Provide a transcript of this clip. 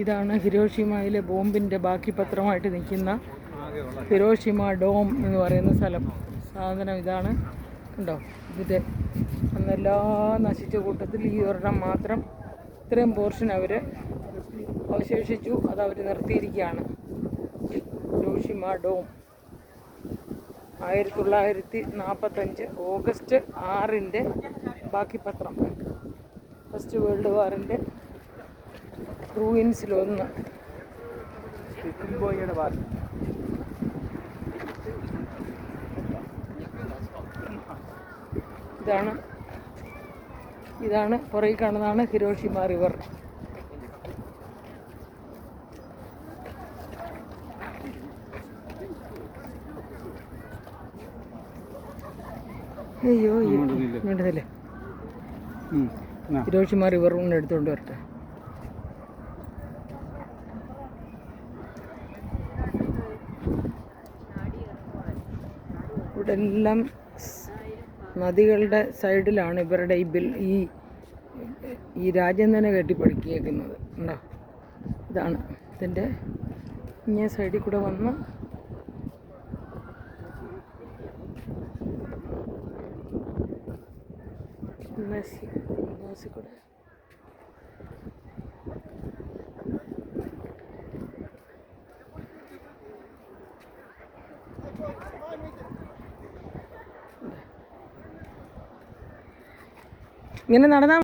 ഇതാണ് ഹിരോഷിമയിലെ ബോംബിൻ്റെ ബാക്കി പത്രമായിട്ട് നിൽക്കുന്ന ഹിരോഷിമ ഡോം എന്ന് പറയുന്ന സ്ഥലം. സാധനം ഇതാണ്, ഉണ്ടോ? ഇതിൻ്റെ അന്നെല്ലാം നശിച്ച കൂട്ടത്തിൽ ഈ ഒരെണ്ണം മാത്രം, ഇത്രയും പോർഷൻ അവർ അവശേഷിച്ചു. അതവർ നിർത്തിയിരിക്കുകയാണ്. ഹിരോഷിമ ഡോം 1945 ഓഗസ്റ്റ് 6 ബാക്കി പത്രം. ഫസ്റ്റ് വേൾഡ് വാറിൻ്റെ റൂയിൻസിലൊന്ന്. ഇതാണ് പുറകിൽ കാണുന്നതാണ് ഹിരോഷിമ റിവർ. അയ്യോ, വേണ്ടതല്ലേ? ഹിരോഷിമ റിവർ ഒന്ന് എടുത്തുകൊണ്ട് വരട്ടെ. ഇവിടെ എല്ലാം നദികളുടെ സൈഡിലാണ് ഇവരുടെ ഈ രാജ്യം തന്നെ കെട്ടിപ്പടുക്കിയേക്കുന്നത്, ഉണ്ടോ? ഇതാണ് ഇതിൻ്റെ ഇങ്ങേ സൈഡിൽ കൂടെ വന്ന് കൂടെ ഇങ്ങനെ നടന്നാൽ